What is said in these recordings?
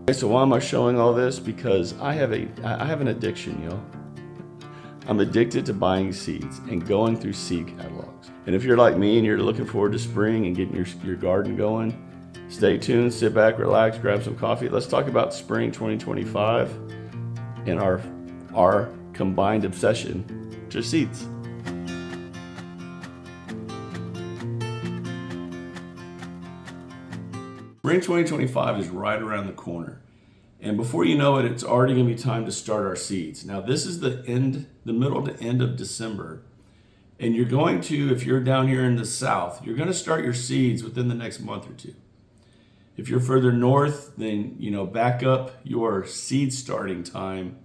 Okay, so why am I showing all this? Because I have an addiction, y'all. I'm addicted to buying seeds and going through seed catalogs. And if you're like me and you're looking forward to spring and getting your garden going, stay tuned, sit back, relax, grab some coffee. Let's talk about spring 2025 and our combined obsession to seeds. Spring 2025 is right around the corner. And before you know it, it's already going to be time to start our seeds. Now, this is the middle to end of December. And you're going to, if you're down here in the South, you're going to start your seeds within the next month or two. If you're further north, then, back up your seed starting time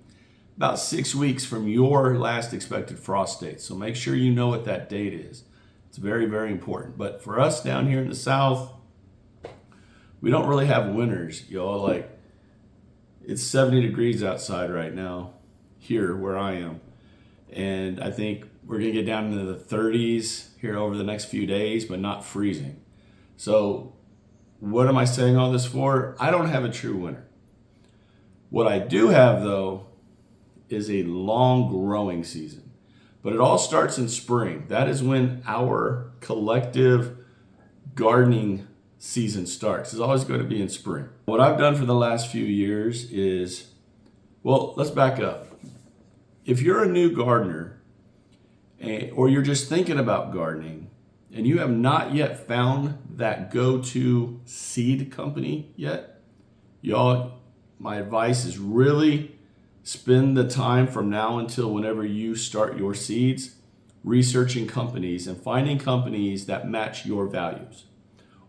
about 6 weeks from your last expected frost date. So make sure you know what that date is. It's very, very important. But for us down here in the South, we don't really have winters, y'all. Like, it's 70 degrees outside right now here where I am. And I think we're going to get down into the 30s here over the next few days, but not freezing. So what am I saying all this for? I don't have a true winter. What I do have, though, is a long growing season. But it all starts in spring. That is when our collective gardening season starts. It's always going to be in spring. What I've done for the last few years is, well, let's back up. If you're a new gardener or you're just thinking about gardening and you have not yet found that go-to seed company yet, y'all, my advice is really spend the time from now until whenever you start your seeds researching companies and finding companies that match your values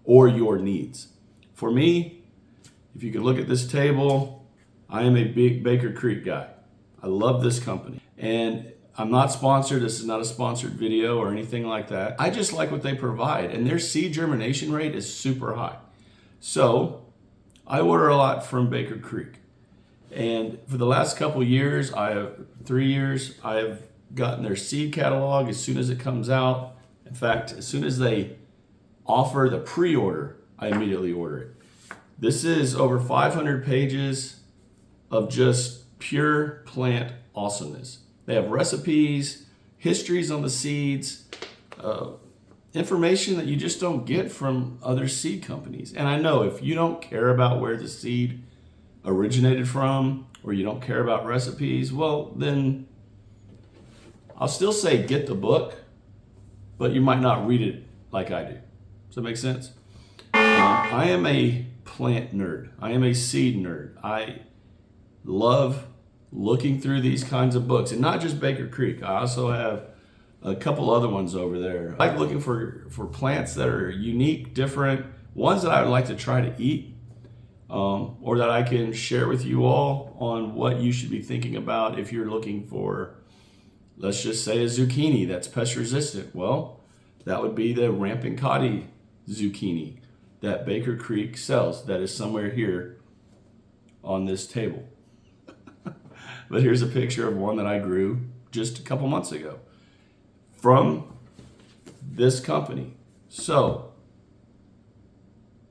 or your needs. For me, if you can look at this table, I am a big Baker Creek guy. I love this company. And I'm not sponsored. This is not a sponsored video or anything like that. I just like what they provide. And their seed germination rate is super high. So I order a lot from Baker Creek. And for the last couple years, 3 years, I have gotten their seed catalog as soon as it comes out. In fact, as soon as they offer the pre-order, I immediately order it. This is over 500 pages of just pure plant awesomeness. They have recipes, histories on the seeds, information that you just don't get from other seed companies. And I know if you don't care about where the seed originated from, or you don't care about recipes, well, then I'll still say get the book, but you might not read it like I do. Does that make sense? I am a plant nerd. I am a seed nerd. I love looking through these kinds of books, and not just Baker Creek. I also have a couple other ones over there. I like looking for plants that are unique, different, ones that I would like to try to eat, or that I can share with you all on what you should be thinking about if you're looking for, let's just say, a zucchini that's pest resistant. Well, that would be the Rampant Cotty zucchini that Baker Creek sells, that is somewhere here on this table. But here's a picture of one that I grew just a couple months ago from this company. So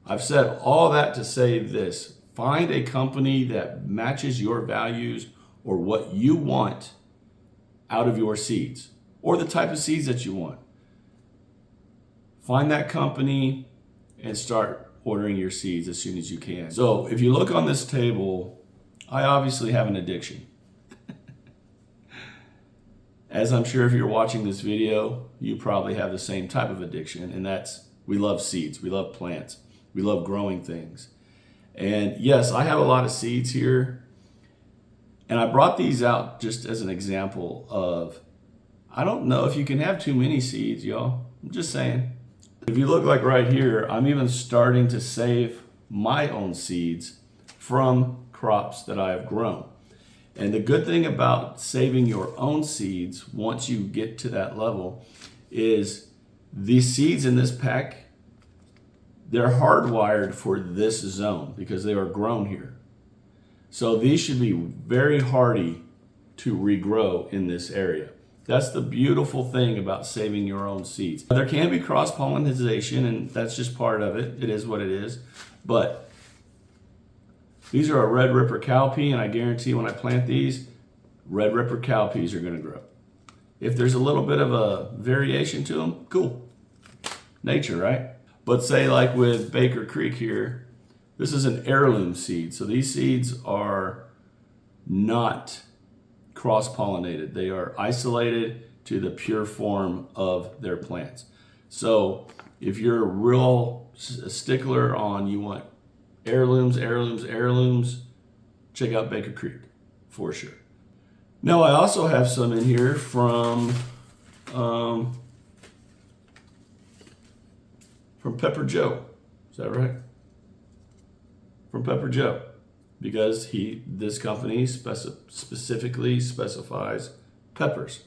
I've said all that to say this: find a company that matches your values or what you want out of your seeds, or the type of seeds that you want. Find that company and start ordering your seeds as soon as you can. So if you look on this table, I obviously have an addiction. As I'm sure if you're watching this video, you probably have the same type of addiction, and that's we love seeds, we love plants, we love growing things. And yes, I have a lot of seeds here, and I brought these out just as an example of, I don't know if you can have too many seeds, y'all. I'm just saying. If you look like right here, I'm even starting to save my own seeds from crops that I have grown. And the good thing about saving your own seeds, once you get to that level, is these seeds in this pack, they're hardwired for this zone because they are grown here. So these should be very hardy to regrow in this area. That's the beautiful thing about saving your own seeds. There can be cross-pollination, and that's just part of it. It is what it is. But These are a red ripper cowpea, and I guarantee when I plant these, red ripper cowpeas are going to grow. If there's a little bit of a variation to them, cool. Nature, right? But say like with Baker Creek here, this is an heirloom seed. So these seeds are not cross-pollinated. They are isolated to the pure form of their plants. So if you're a real stickler on you want heirlooms, check out Baker Creek for sure. Now I also have some in here from Pepper Joe. Is that right? From Pepper Joe, because this company specifically specifies peppers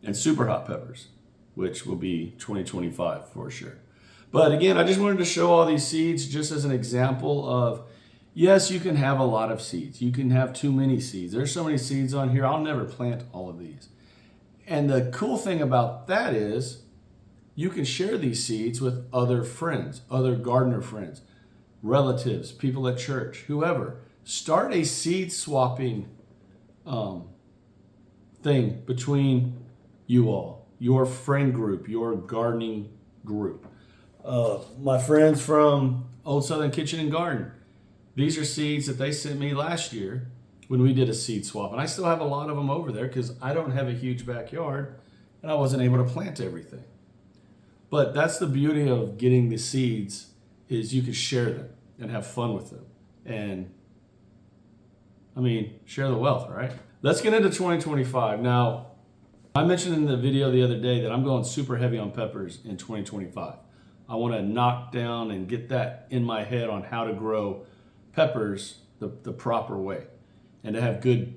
and super hot peppers, which will be 2025 for sure. But again, I just wanted to show all these seeds just as an example of, yes, you can have a lot of seeds. You can have too many seeds. There's so many seeds on here. I'll never plant all of these. And the cool thing about that is you can share these seeds with other friends, other gardener friends, relatives, people at church, whoever. Start a seed swapping thing between you all, your friend group, your gardening group. My friends from Old Southern Kitchen and Garden, these are seeds that they sent me last year when we did a seed swap. And I still have a lot of them over there because I don't have a huge backyard and I wasn't able to plant everything. But that's the beauty of getting the seeds, is you can share them and have fun with them. And I mean, share the wealth, right? Let's get into 2025. Now, I mentioned in the video the other day that I'm going super heavy on peppers in 2025. I want to knock down and get that in my head on how to grow peppers the proper way and to have good,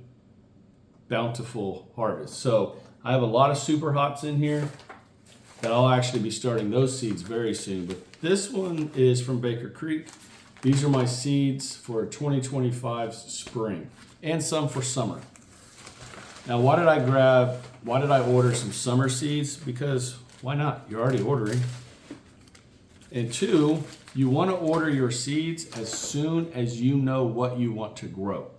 bountiful harvest. So I have a lot of super hots in here that I'll actually be starting those seeds very soon. But this one is from Baker Creek. These are my seeds for 2025 spring and some for summer. Now, why did I order some summer seeds? Because why not? You're already ordering. And two, you want to order your seeds as soon as you know what you want to grow.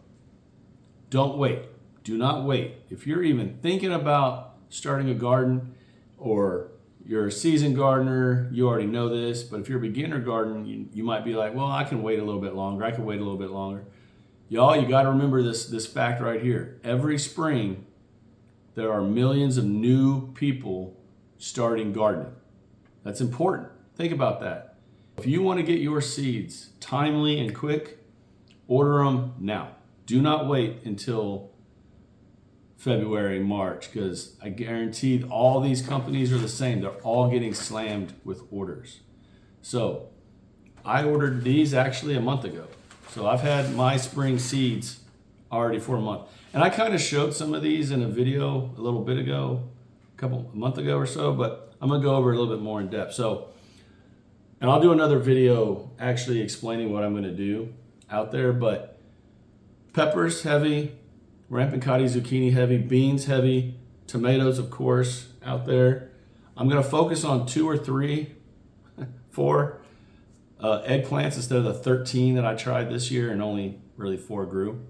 Don't wait. Do not wait. If you're even thinking about starting a garden, or you're a seasoned gardener, you already know this, but if you're a beginner gardener, you might be like, well, I can wait a little bit longer. I can wait a little bit longer. Y'all, you got to remember this fact right here. Every spring, there are millions of new people starting gardening. That's important. Think about that. If you want to get your seeds timely and quick, order them now. Do not wait until February, March, because I guarantee all these companies are the same. They're all getting slammed with orders. So I ordered these actually a month ago. So I've had my spring seeds already for a month. And I kind of showed some of these in a video a little bit ago, a month ago or so, but I'm gonna go over a little bit more in depth. And I'll do another video actually explaining what I'm gonna do out there, but peppers heavy, rampicati zucchini heavy, beans heavy, tomatoes of course out there. I'm gonna focus on 2 or 3, 4 eggplants instead of the 13 that I tried this year, and only really 4 grew.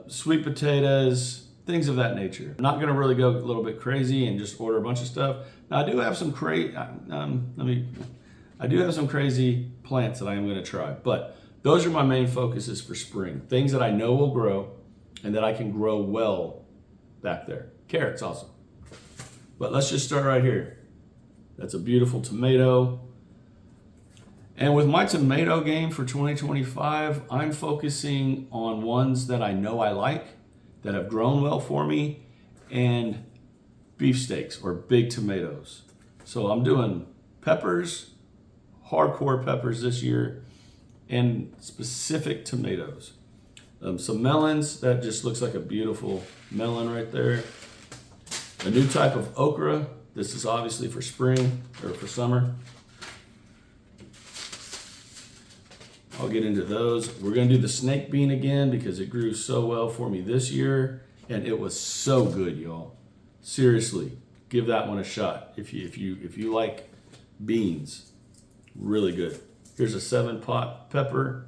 Sweet potatoes, things of that nature. I'm not gonna really go a little bit crazy and just order a bunch of stuff. Now I do have some I do have some crazy plants that I am gonna try, but those are my main focuses for spring. Things that I know will grow and that I can grow well back there. Carrots also. But let's just start right here. That's a beautiful tomato. And with my tomato game for 2025, I'm focusing on ones that I know I like, that have grown well for me, and beefsteaks or big tomatoes. So I'm doing peppers, hardcore peppers this year, and specific tomatoes. Some melons, that just looks like a beautiful melon right there. A new type of okra. This is obviously for spring or for summer. I'll get into those. We're gonna do the snake bean again because it grew so well for me this year, and it was so good, y'all. Seriously, give that one a shot if you like beans. Really good. Here's a 7-pot pepper,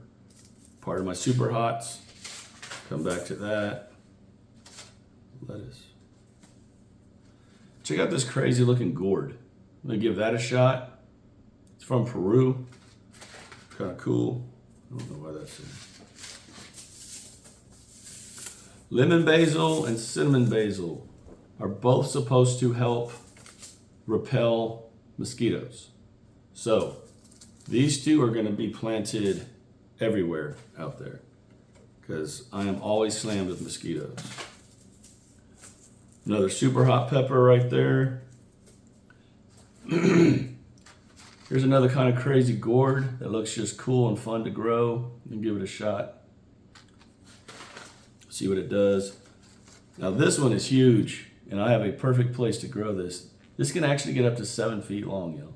part of my super hots. Come back to that. Lettuce. Check out this crazy looking gourd. I'm gonna give that a shot. It's from Peru. Kind of cool. I don't know why that's in. Lemon basil and cinnamon basil are both supposed to help repel mosquitoes. So these two are going to be planted everywhere out there because I am always slammed with mosquitoes. Another super hot pepper right there. Here's another kind of crazy gourd that looks just cool and fun to grow. And give it a shot. See what it does. Now this one is huge, and I have a perfect place to grow this. This can actually get up to 7 feet long, yo.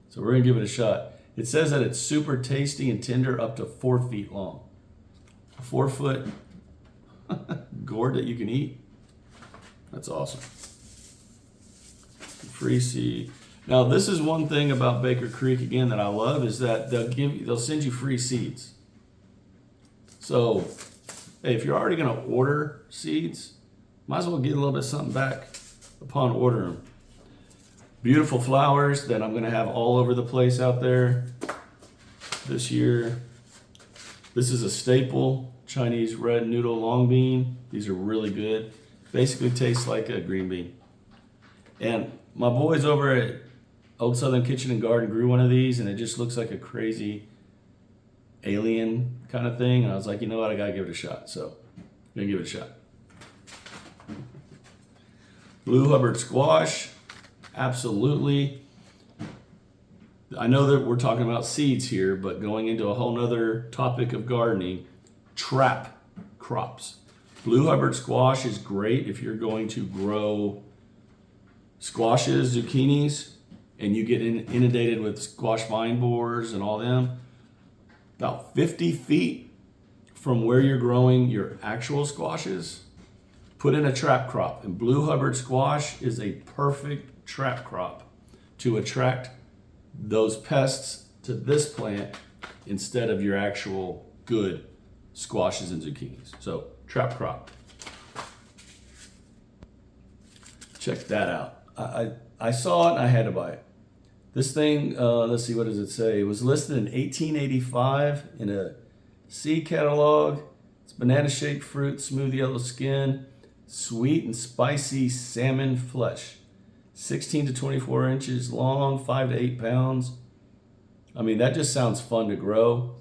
So we're gonna give it a shot. It says that it's super tasty and tender up to 4 feet long. A 4-foot gourd that you can eat. That's awesome. Free seed. Now this is one thing about Baker Creek again that I love is that they'll send you free seeds. So hey, if you're already gonna order seeds, might as well get a little bit of something back upon ordering. Beautiful flowers that I'm gonna have all over the place out there this year. This is a staple, Chinese red noodle long bean. These are really good. Basically tastes like a green bean. And my boys over at Old Southern Kitchen and Garden grew one of these, and it just looks like a crazy alien kind of thing. And I was like, you know what, I gotta give it a shot. So I'm gonna give it a shot. Blue Hubbard squash, absolutely. I know that we're talking about seeds here, but going into a whole nother topic of gardening, trap crops. Blue Hubbard squash is great if you're going to grow squashes, zucchinis, and you get inundated with squash vine borers and all them. About 50 feet from where you're growing your actual squashes, put in a trap crop. And Blue Hubbard squash is a perfect trap crop to attract those pests to this plant instead of your actual good squashes and zucchinis. So trap crop. Check that out. I saw it and I had to buy it. This thing, let's see, what does it say? It was listed in 1885 in a seed catalog. It's banana-shaped fruit, smooth yellow skin, sweet and spicy salmon flesh. 16 to 24 inches long, 5 to 8 pounds. I mean, that just sounds fun to grow.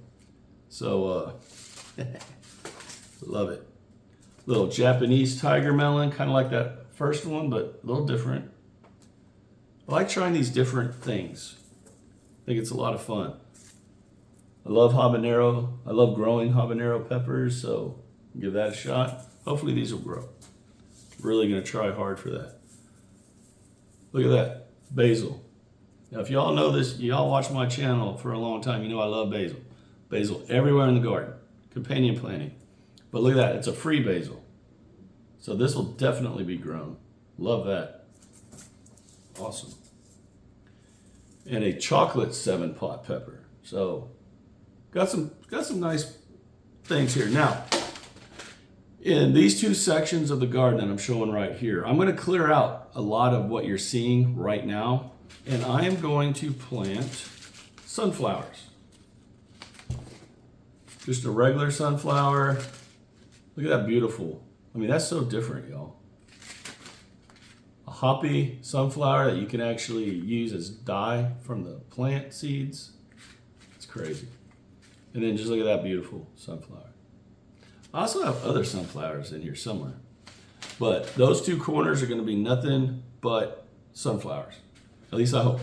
So, love it. Little Japanese tiger melon, kind of like that first one, but a little different. I like trying these different things. I think it's a lot of fun. I love habanero. I love growing habanero peppers, so give that a shot. Hopefully these will grow. Really gonna try hard for that. Look at that, basil. Now if y'all know this, y'all watch my channel for a long time, you know I love basil. Basil everywhere in the garden, companion planting. But look at that, it's a free basil. So this will definitely be grown. Love that. Awesome. And a chocolate 7-pot pepper. So got some nice things here. Now, in these two sections of the garden that I'm showing right here, I'm going to clear out a lot of what you're seeing right now, and I am going to plant sunflowers. Just a regular sunflower. Look at that beautiful. I mean, that's so different, y'all. A hoppy sunflower that you can actually use as dye from the plant seeds. It's crazy. And then just look at that beautiful sunflower. I also have other sunflowers in here somewhere. But those two corners are going to be nothing but sunflowers. At least I hope.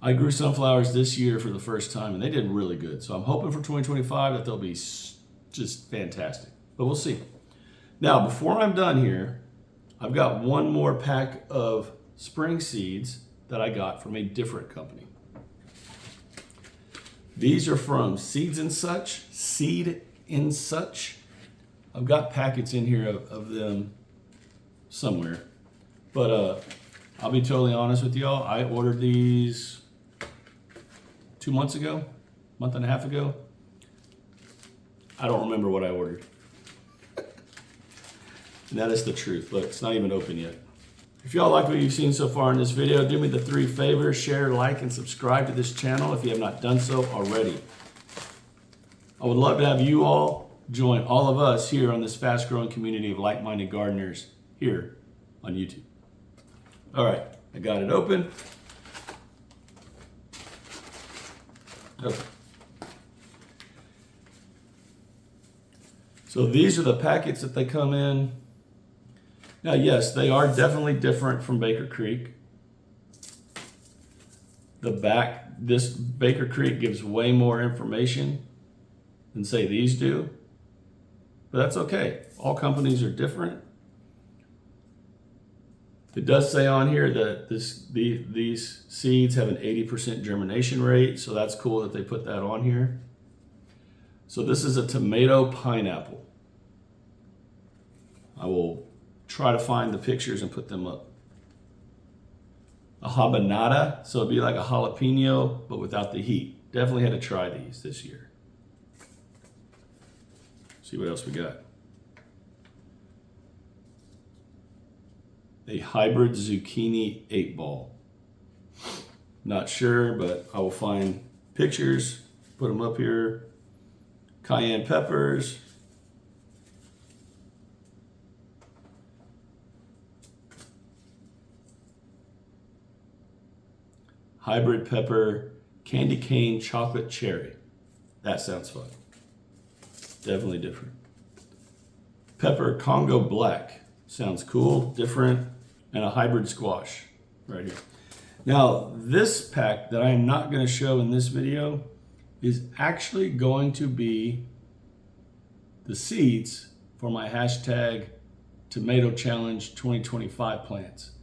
I grew sunflowers this year for the first time, and they did really good. So I'm hoping for 2025 that they'll be just fantastic. But we'll see. Now, before I'm done here, I've got one more pack of spring seeds that I got from a different company. These are from Seed and Such. I've got packets in here of them somewhere. But I'll be totally honest with y'all. I ordered these 2 months ago, month and a half ago. I don't remember what I ordered. And that is the truth. Look, it's not even open yet. If y'all like what you've seen so far in this video, do me the 3 favors: share, like, and subscribe to this channel if you have not done so already. I would love to have you all join all of us here on this fast-growing community of like-minded gardeners here on YouTube. All right, I got it open. Okay. So these are the packets that they come in. Now, yes, they are definitely different from Baker Creek. The back, this Baker Creek gives way more information than say these do, but that's okay. All companies are different. It does say on here that these seeds have an 80% germination rate, so that's cool that they put that on here. So this is a tomato pineapple. I will try to find the pictures and put them up. A habanada, so it'd be like a jalapeno, but without the heat. Definitely had to try these this year. See what else we got. A hybrid zucchini 8-ball. Not sure, but I will find pictures, put them up here. Cayenne peppers. Hybrid pepper, candy cane, chocolate cherry. That sounds fun. Definitely different. Pepper Congo black. Sounds cool, different, and a hybrid squash right here. Now, this pack that I am not going to show in this video is actually going to be the seeds for my hashtag Tomato Challenge 2025 plants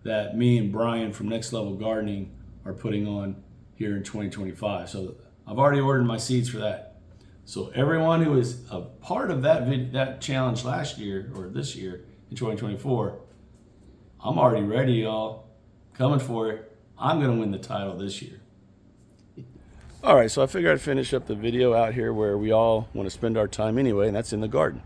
that me and Brian from Next Level Gardening are putting on here in 2025. So I've already ordered my seeds for that. So everyone who is a part of that challenge last year or this year in 2024, I'm already ready, y'all. Coming for it. I'm gonna win the title this year. All right, so I figured I'd finish up the video out here where we all want to spend our time anyway, and that's in the garden.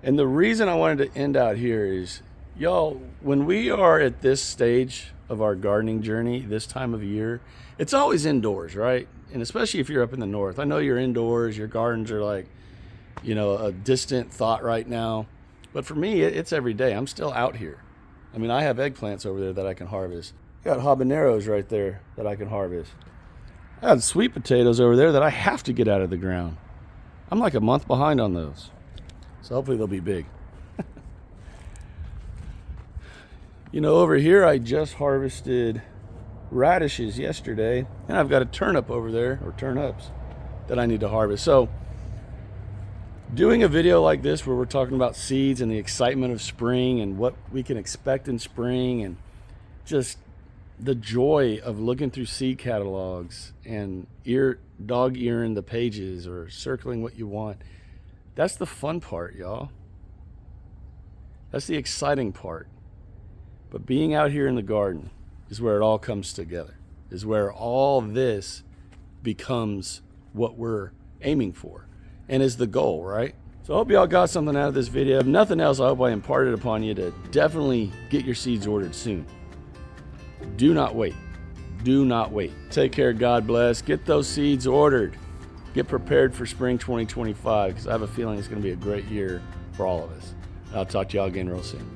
And the reason I wanted to end out here is, y'all, when we are at this stage of our gardening journey, this time of year, it's always indoors, right? And especially if you're up in the north. I know you're indoors, your gardens are like, you know, a distant thought right now. But for me, it's every day. I'm still out here. I mean, I have eggplants over there that I can harvest. I got habaneros right there that I can harvest. I got sweet potatoes over there that I have to get out of the ground. I'm like a month behind on those. So hopefully they'll be big. You know, over here I just harvested radishes yesterday, and I've got a turnip over there, or turnips, that I need to harvest. So doing a video like this where we're talking about seeds and the excitement of spring and what we can expect in spring and just the joy of looking through seed catalogs and dog-earing the pages or circling what you want, that's the fun part, y'all. That's the exciting part. But being out here in the garden is where it all comes together, is where all this becomes what we're aiming for and is the goal, right? So I hope y'all got something out of this video. If nothing else, I hope I imparted upon you to definitely get your seeds ordered soon. Do not wait. Do not wait. Take care. God bless. Get those seeds ordered. Get prepared for spring 2025 because I have a feeling it's going to be a great year for all of us. I'll talk to y'all again real soon.